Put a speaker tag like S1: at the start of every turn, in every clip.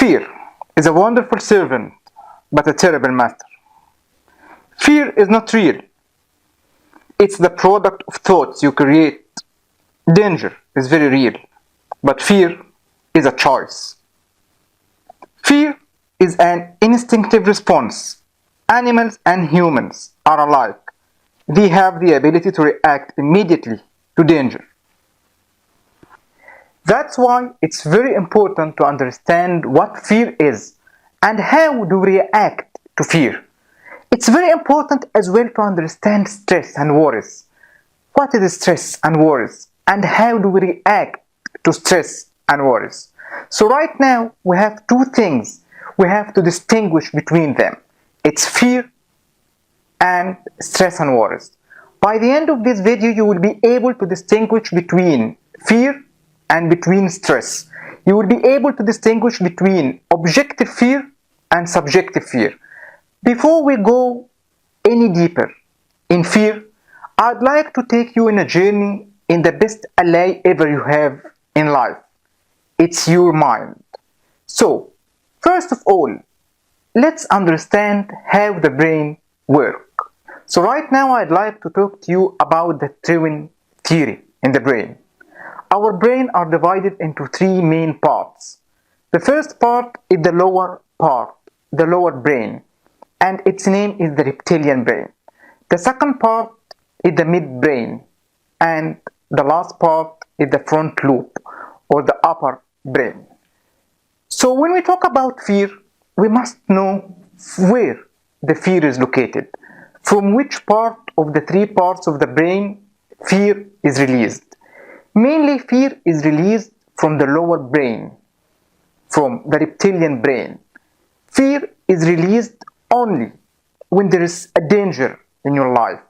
S1: Fear is a wonderful servant, but a terrible master. Fear is not real. It's the product of thoughts you create. Danger is very real, but fear is a choice. Fear is an instinctive response. Animals and humans are alike. They have the ability to react immediately to danger. That's why it's very important to understand what fear is and how do we react to fear. It's very important as well to understand stress and worries. What is stress and worries and how do we react to stress and worries? So right now we have two things we have to distinguish between them. It's fear and stress and worries. By the end of this video you will be able to distinguish between fear and between stress. You will be able to distinguish between objective fear and subjective fear. Before we go any deeper in fear, I'd like to take you on a journey in the best ally ever you have in life. It's your mind. So, first of all, let's understand how the brain works. So right now I'd like to talk to you about the twin theory in the brain. Our brain are divided into three main parts. The first part is the lower part, the lower brain, and its name is the reptilian brain. The second part is the midbrain, and the last part is the front lobe or the upper brain. So when we talk about fear, we must know where the fear is located, from which part of the three parts of the brain fear is released. Mainly fear is released from the lower brain, from the reptilian brain. Fear is released only when there is a danger in your life,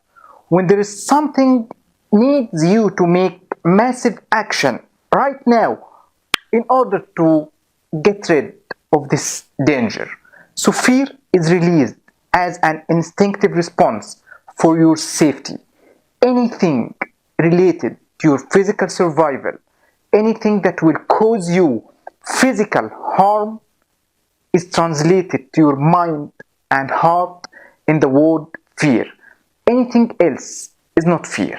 S1: when there is something needs you to make massive action right now in order to get rid of this danger. So fear is released as an instinctive response for your safety. Anything related to your physical survival, anything that will cause you physical harm is translated to your mind and heart in the word fear. Anything else is not fear.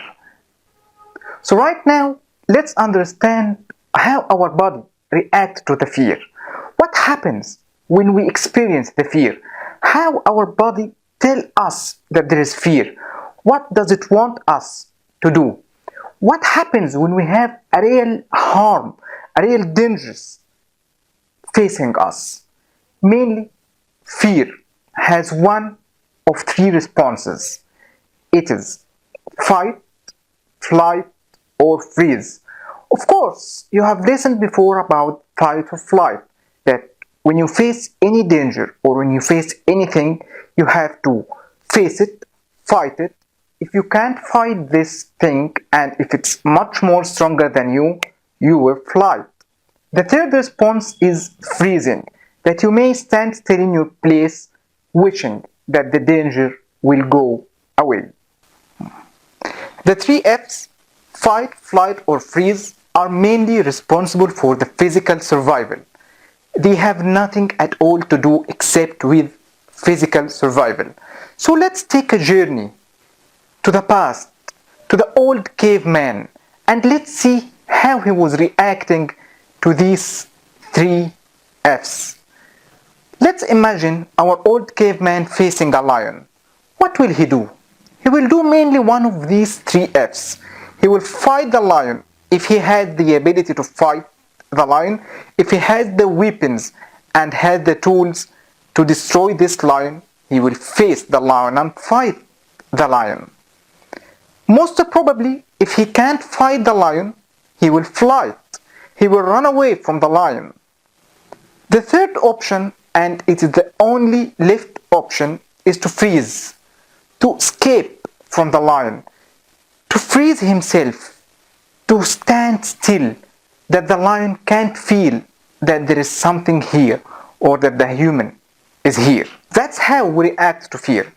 S1: So right now, let's understand how our body reacts to the fear. What happens when we experience the fear? How our body tells us that there is fear? What does it want us to do? What happens when we have a real harm, a real danger facing us? Mainly, fear has one of three responses. It is fight, flight, or freeze. Of course, you have listened before about fight or flight, that when you face any danger or when you face anything, you have to face it, fight it. If you can't fight this thing and if it's much more stronger than you, you will fly. The third response is freezing, that you may stand still in your place wishing that the danger will go away. The three F's, fight, flight, or freeze, are mainly responsible for the physical survival. They have nothing at all to do except with physical survival. So let's take a journey to the past, to the old caveman, and let's see how he was reacting to these three F's. Let's imagine our old caveman facing a lion. What will he do? He will do mainly one of these three F's. He will fight the lion if he has the ability to fight the lion, if he has the weapons and has the tools to destroy this lion, he will face the lion and fight the lion. Most probably, if he can't fight the lion, he will fly. He will run away from the lion. The third option, and it is the only left option, is to freeze, to escape from the lion, to freeze himself, to stand still, that the lion can't feel that there is something here or that the human is here. That's how we react to fear.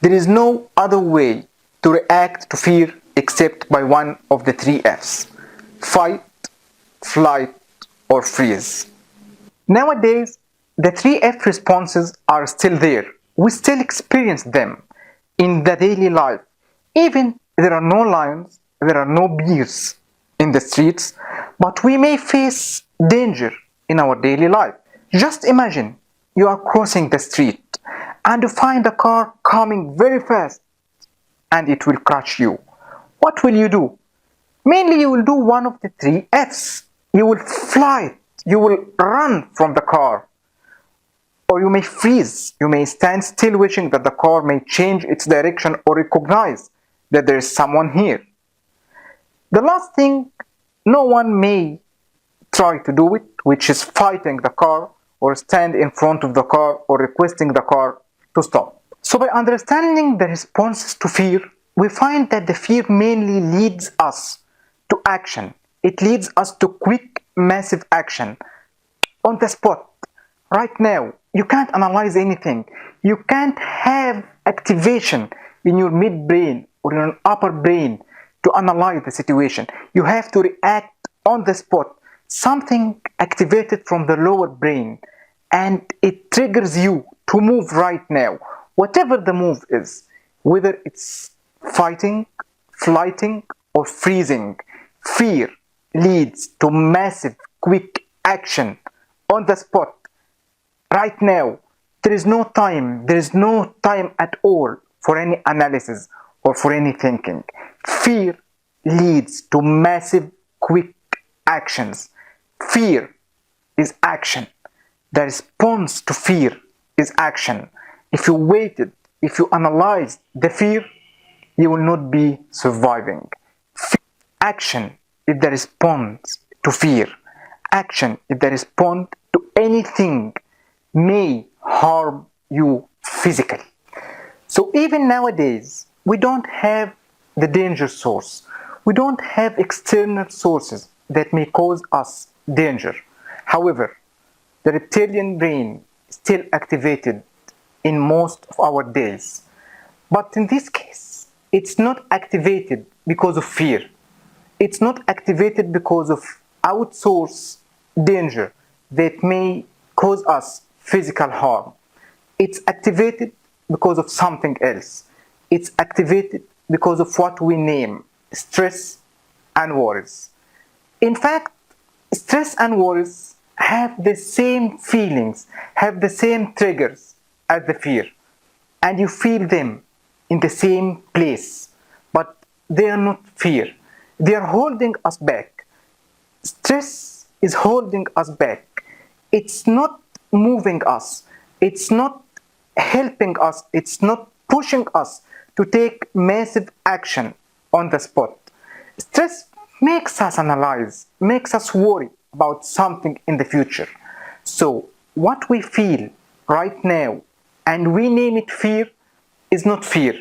S1: There is no other way to react to fear except by one of the three F's: fight, flight, or freeze. Nowadays, The three F responses are still there. We still experience them in the daily life. Even there are no lions, there are no bears in the streets, but we may face danger in our daily life. Just imagine you are crossing the street and you find a car coming very fast and it will crush you. What will you do? Mainly, you will do one of the three F's. You will fly, you will run from the car, or you may freeze. You may stand still wishing that the car may change its direction or recognize that there is someone here. The last thing, no one may try to do it, which is fighting the car or stand in front of the car or requesting the car to stop. So by understanding the responses to fear, we find that the fear mainly leads us to action. It leads us to quick, massive action on the spot. Right now, you can't analyze anything. You can't have activation in your midbrain or in your upper brain to analyze the situation. You have to react on the spot. Something activated from the lower brain and it triggers you to move right now. Whatever the move is, whether it's fighting, flighting, or freezing, fear leads to massive, quick action on the spot. Right now, there is no time at all for any analysis or for any thinking. Fear leads to massive, quick actions. Fear is action. The response to fear is action. If you waited, if you analyzed the fear, you will not be surviving. Action is the response to fear. Action is the response to anything may harm you physically. So even nowadays, we don't have the danger source. We don't have external sources that may cause us danger. However, the reptilian brain is still activated in most of our days. But in this case, it's not activated because of fear. It's not activated because of outsource danger that may cause us physical harm. It's activated because of something else. It's activated because of what we name stress and worries. In fact, stress and worries have the same feelings, have the same triggers as the fear, and you feel them in the same place, but they are not fear. They are holding us back. Stress is holding us back. It's not moving us. It's not helping us. It's not pushing us to take massive action on the spot. Stress makes us analyze, makes us worry about something in the future. So what we feel right now, and we name it fear, is not fear.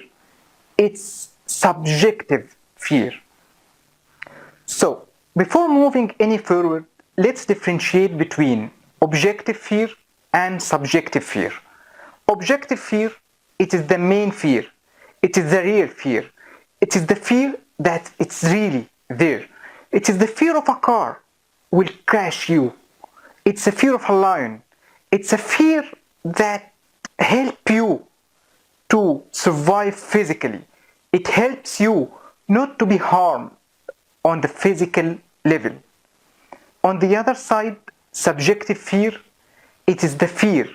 S1: It's subjective fear. So before moving any further, let's differentiate between objective fear and subjective fear. Objective fear, it is the main fear. It is the real fear. It is the fear that it's really there. It is the fear of a car will crash you. It's a fear of a lion. It's a fear that helps you to survive physically. It helps you not to be harmed on the physical level. On the other side, subjective fear, it is the fear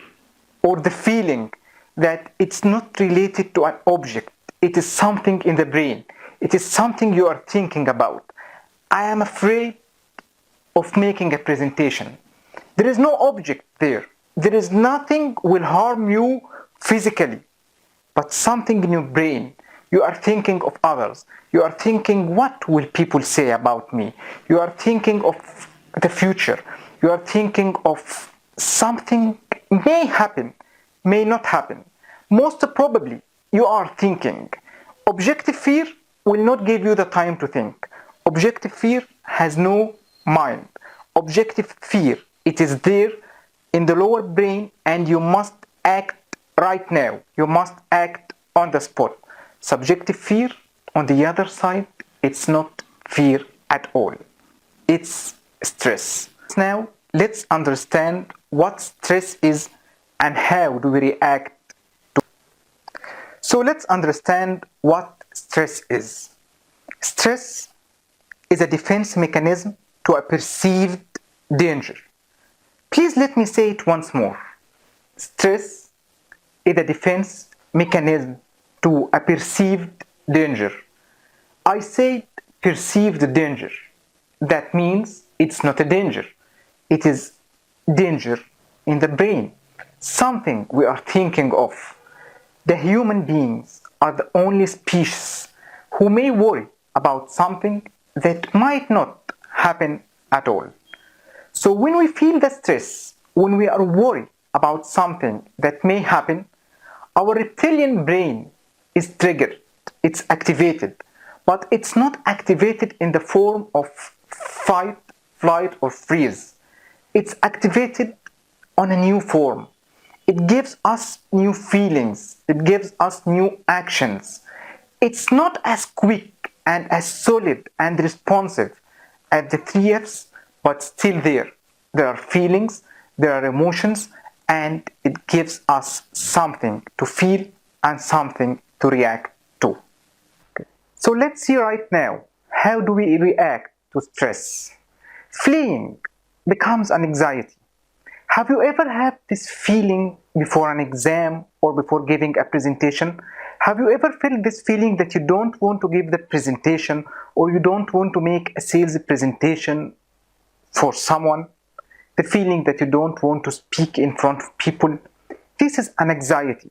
S1: or the feeling that it's not related to an object. It is something in the brain. It is something you are thinking about. I am afraid of making a presentation. There is no object there. There is nothing will harm you physically, but something in your brain. You are thinking of others. You are thinking, what will people say about me? You are thinking of the future. You are thinking of something may happen, may not happen. Most probably, you are thinking. Objective fear will not give you the time to think. Objective fear has no mind. Objective fear, it is there in the lower brain and you must act right now. You must act on the spot. Subjective fear, on the other side, it's not fear at all. It's stress. Now, let's understand what stress is and how do we react to. So let's understand what stress is. Stress is a defense mechanism to a perceived danger. Please let me say it once more. Stress is a defense mechanism to a perceived danger. I say perceived danger. That means it's not a danger. It is danger in the brain, something we are thinking of. The human beings are the only species who may worry about something that might not happen at all. So when we feel the stress, when we are worried about something that may happen, our reptilian brain is triggered, it's activated, but it's not activated in the form of fight, flight, or freeze. It's activated on a new form. It gives us new feelings, it gives us new actions. It's not as quick and as solid and responsive as the 3Fs, but still there. There are feelings, there are emotions, and it gives us something to feel and something to react to. Okay. So let's see right now, how do we react to stress? Fleeing becomes an anxiety. Have you ever had this feeling before an exam or before giving a presentation? Have you ever felt this feeling that you don't want to give the presentation or you don't want to make a sales presentation for someone? The feeling that you don't want to speak in front of people? This is an anxiety.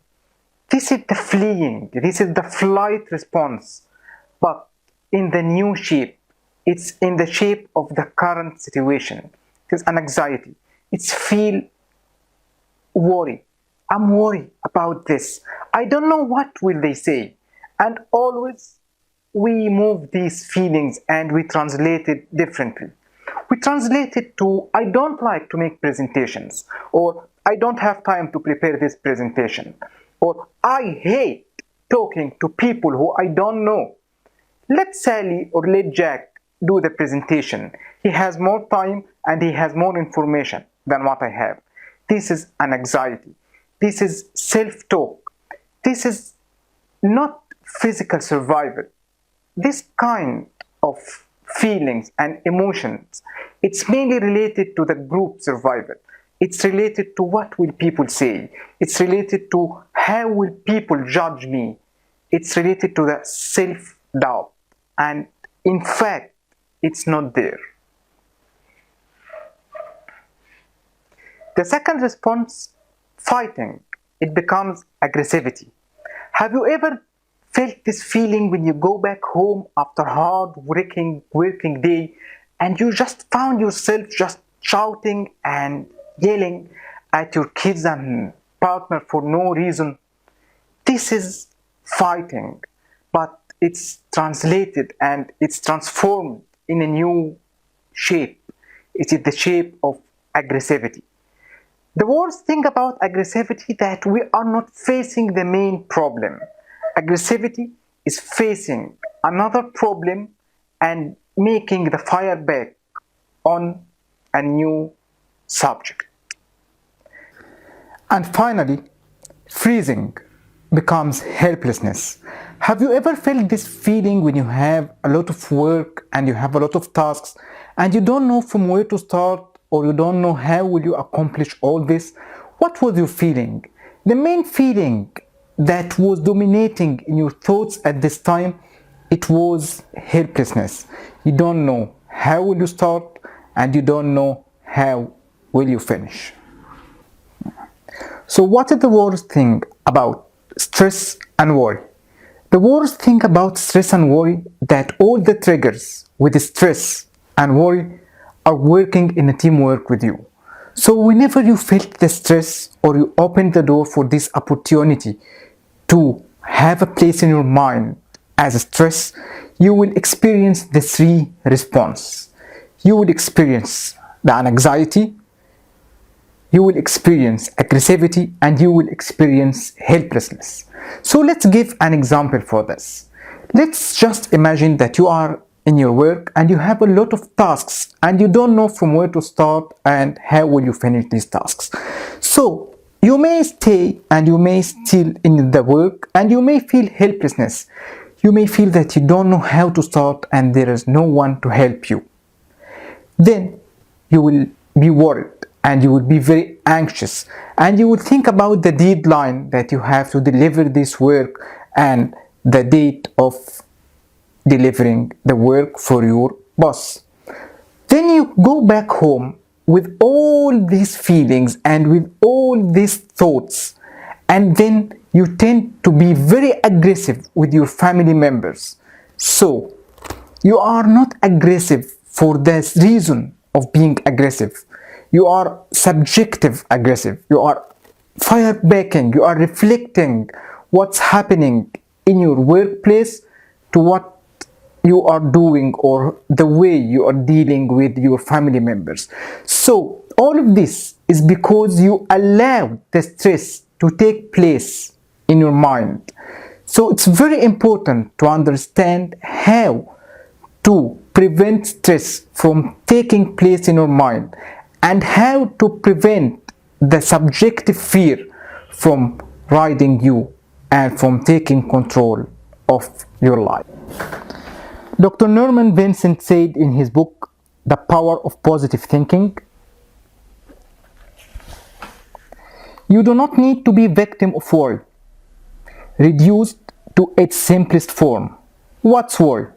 S1: This is the fleeing. This is the flight response. But in the new shape, it's in the shape of the current situation. It is an anxiety. It's feel worry. I'm worried about this. I don't know what will they say. And always we move these feelings and we translate it differently. We translate it to I don't like to make presentations, or I don't have time to prepare this presentation, or I hate talking to people who I don't know. Let Sally or let Jack do the presentation. He has more time and he has more information than what I have. This is an anxiety. This is self-talk. This is not physical survival. This kind of feelings and emotions, it's mainly related to the group survival. It's related to what will people say. It's related to how will people judge me. It's related to the self-doubt. And in fact, it's not there. The second response, fighting, it becomes aggressivity. Have you ever felt this feeling when you go back home after hard working day and you just found yourself just shouting and yelling at your kids and partner for no reason? This is fighting, but it's translated and it's transformed in a new shape. It is the shape of aggressivity. The worst thing about aggressivity that we are not facing the main problem. Aggressivity is facing another problem and making the fire back on a new subject. And finally, freezing becomes helplessness. Have you ever felt this feeling when you have a lot of work and you have a lot of tasks and you don't know from where to start, or you don't know how will you accomplish all this? What was your feeling? The main feeling that was dominating in your thoughts at this time, it was helplessness. You don't know how will you start and you don't know how will you finish. So what is the worst thing about stress and worry? The worst thing about stress and worry that all the triggers with stress and worry are working in a teamwork with you. So whenever you felt the stress or you opened the door for this opportunity to have a place in your mind as a stress, you will experience the three responses. You will experience the anxiety, you will experience aggressivity, and you will experience helplessness. So let's give an example for this. Let's just imagine that you are in your work and you have a lot of tasks and you don't know from where to start and how will you finish these tasks. So you may stay and you may still in the work and you may feel helplessness. You may feel that you don't know how to start and there is no one to help you. Then you will be worried and you will be very anxious and you will think about the deadline that you have to deliver this work and the date of delivering the work for your boss. Then you go back home with all these feelings and with all these thoughts, and then you tend to be very aggressive with your family members. So you are not aggressive for this reason of being aggressive. You are subjective aggressive. You are firebacking. You are reflecting what's happening in your workplace to what you are doing or the way you are dealing with your family members. So all of this is because you allow the stress to take place in your mind. So it's very important to understand how to prevent stress from taking place in your mind and how to prevent the subjective fear from riding you and from taking control of your life. Dr. Norman Vincent said in his book, The Power of Positive Thinking, you do not need to be a victim of worry. Reduced to its simplest form. What's worry?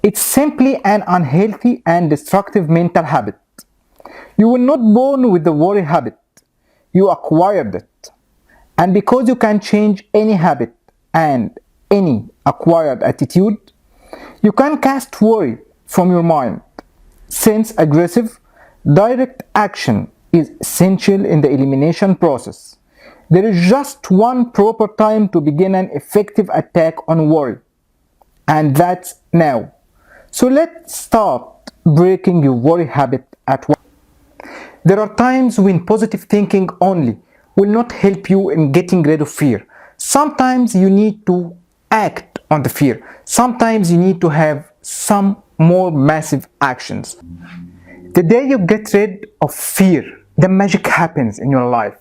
S1: It's simply an unhealthy and destructive mental habit. You were not born with the worry habit. You acquired it. And because you can change any habit and any acquired attitude, you can cast worry from your mind. Since aggressive, direct action is essential in the elimination process, there is just one proper time to begin an effective attack on worry, and that's now. So let's start breaking your worry habit at once. There are times when positive thinking only will not help you in getting rid of fear. Sometimes you need to act on the fear. Sometimes you need to have some more massive actions. The day you get rid of fear, the magic happens in your life.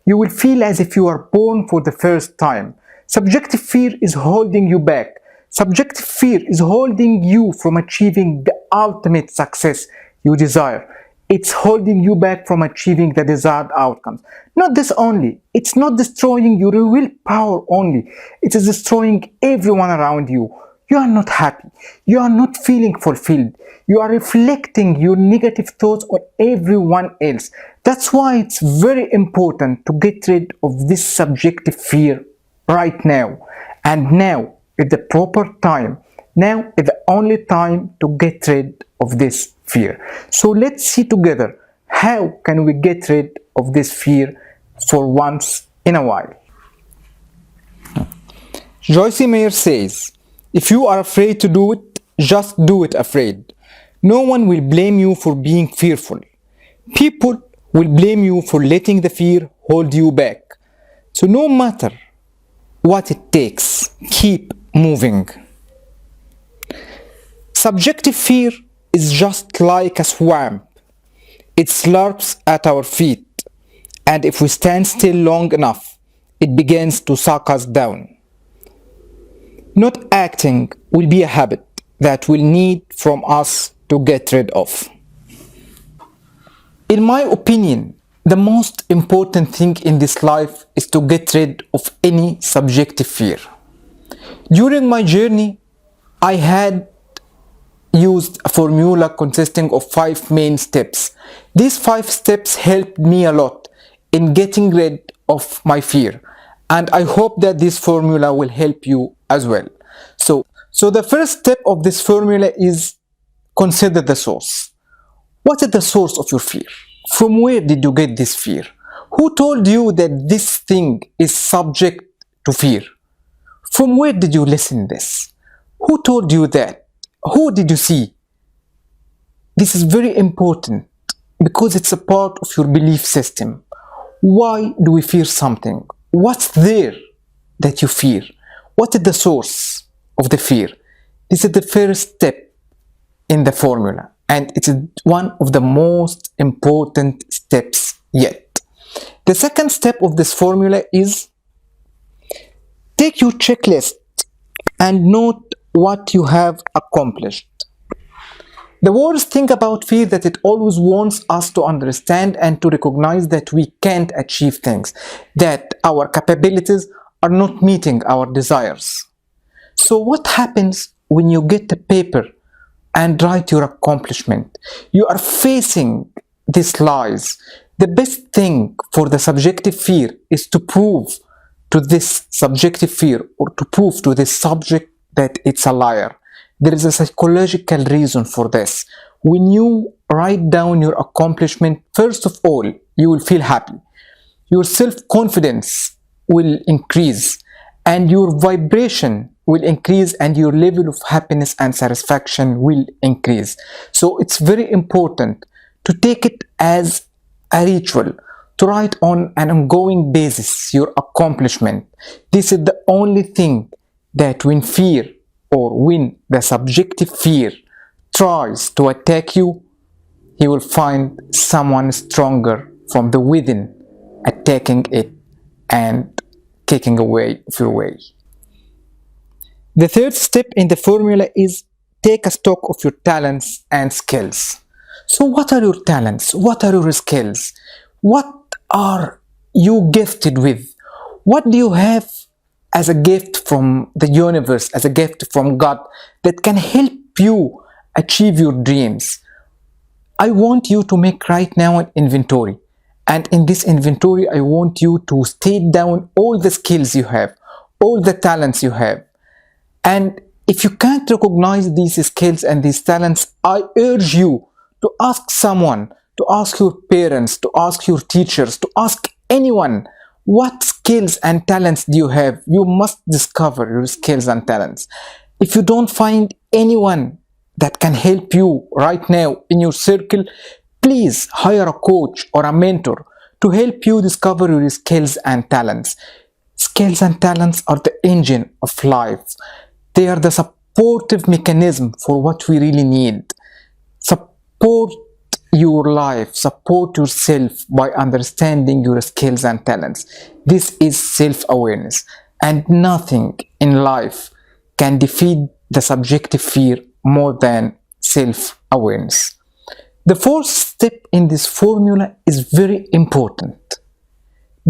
S1: You will feel as if you are born for the first time. Subjective fear is holding you back. Subjective fear is holding you from achieving the ultimate success you desire. It's holding you back from achieving the desired outcomes. Not this only. It's not destroying your willpower only. It is destroying everyone around you. You are not happy. You are not feeling fulfilled. You are reflecting your negative thoughts on everyone else. That's why it's very important to get rid of this subjective fear right now. And now is the proper time. Now is the only time to get rid of this fear. So let's see together how can we get rid of this fear for once in a while. Joyce Meyer says, if you are afraid to do it, just do it afraid. No one will blame you for being fearful. People will blame you for letting the fear hold you back. So no matter what it takes, keep moving. Subjective fear is just like a swamp. It slurps at our feet, and if we stand still long enough, it begins to suck us down. Not acting will be a habit that we'll need from us to get rid of. In my opinion, the most important thing in this life is to get rid of any subjective fear. During my journey, I had used a formula consisting of 5 main steps. These 5 steps helped me a lot in getting rid of my fear, and I hope that this formula will help you as well. So the first step of this formula is consider the source. What is the source of your fear? From where did you get this fear? Who told you that this thing is subject to fear? From where did you listen this? Who told you that? Who did you see? This is very important because it's a part of your belief system. Why do we fear something? What's there that you fear? What is the source of the fear? This is the first step in the formula, and it is one of the most important steps yet. The second step of this formula is take your checklist and note what you have accomplished. The worst thing about fear that it always wants us to understand and to recognize that we can't achieve things, that our capabilities are not meeting our desires. So what happens when you get a paper and write your accomplishment? You are facing these lies. The best thing for the subjective fear is to prove to this subjective fear, or to prove to this subject, that it's a liar. There is a psychological reason for this. When you write down your accomplishment, first of all, you will feel happy. Your self-confidence will increase, and your vibration will increase, and your level of happiness and satisfaction will increase. So it's very important to take it as a ritual, to write on an ongoing basis your accomplishment. This is the only thing that when fear, or when the subjective fear tries to attack you, he will find someone stronger from the within attacking it and taking away your way. The third step in the formula is take a stock of your talents and skills. So what are your talents? What are your skills? What are you gifted with? What do you have as a gift from the universe, as a gift from God, that can help you achieve your dreams? I want you to make right now an inventory. And in this inventory, I want you to state down all the skills you have, all the talents you have. And if you can't recognize these skills and these talents, I urge you to ask someone, to ask your parents, to ask your teachers, to ask anyone, what skills and talents do you have? You must discover your skills and talents. If you don't find anyone that can help you right now in your circle, please hire a coach or a mentor to help you discover your skills and talents. Skills and talents are the engine of life. They are the supportive mechanism for what we really need. Support your life, support yourself by understanding your skills and talents. This is self-awareness, and nothing in life can defeat the subjective fear more than self-awareness. The fourth step in this formula is very important.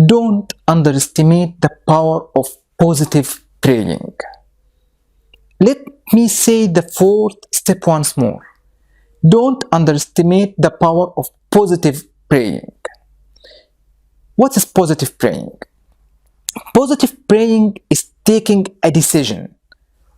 S1: Don't underestimate the power of positive praying. Let me say the fourth step once more. Don't underestimate the power of positive praying. What is positive praying? Positive praying is taking a decision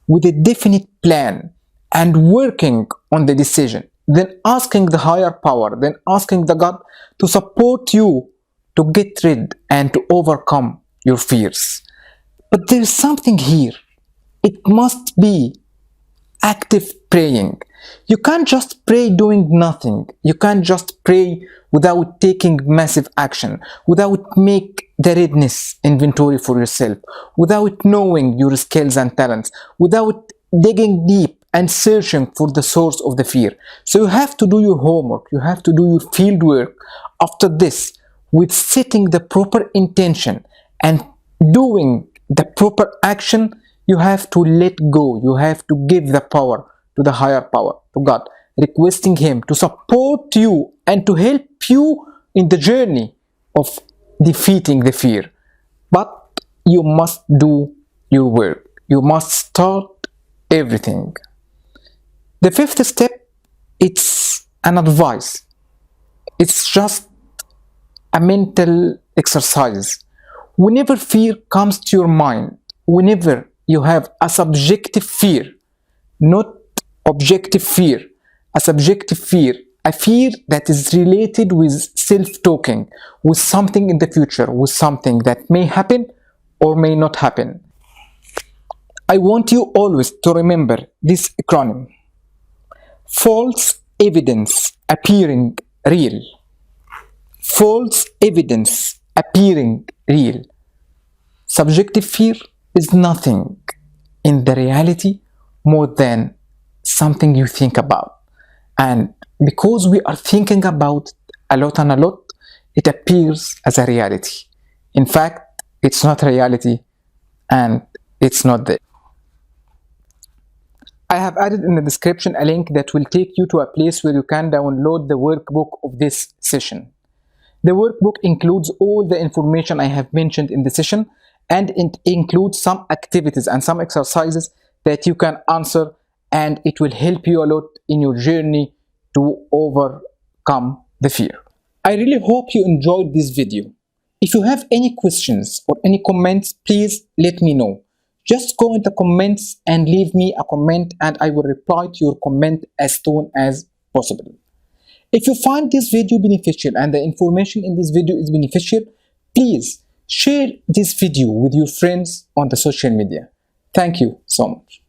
S1: with a definite plan and working on the decision, then asking the higher power, then asking the God to support you to get rid and to overcome your fears. But there is something here. It must be active praying. You can't just pray doing nothing. You can't just pray without taking massive action, without make the readiness inventory for yourself, without knowing your skills and talents, without digging deep and searching for the source of the fear. So you have to do your homework, you have to do your field work after this, with setting the proper intention and doing the proper action. You have to let go, you have to give the power to the higher power, to God, requesting Him to support you and to help you in the journey of defeating the fear. But you must do your work. You must start everything. The fifth step, it's an advice. It's just a mental exercise. Whenever fear comes to your mind, whenever you have a subjective fear, not objective fear, a subjective fear, a fear that is related with self-talking, with something in the future, with something that may happen or may not happen. I want you always to remember this acronym: false evidence appearing real. False evidence appearing real. Subjective fear is nothing in the reality more than something you think about, And because we are thinking about a lot and a lot, it appears as a reality. In fact, it's not reality and it's not there. I have added in the description a link that will take you to a place where you can download the workbook of this session. The workbook includes all the information I have mentioned in the session, and it includes some activities and some exercises that you can answer, and it will help you a lot in your journey to overcome the fear. I really hope you enjoyed this video. If you have any questions or any comments, please let me know. Just go in the comments and leave me a comment, and I will reply to your comment as soon as possible. If you find this video beneficial and the information in this video is beneficial, please share this video with your friends on the social media. Thank you so much.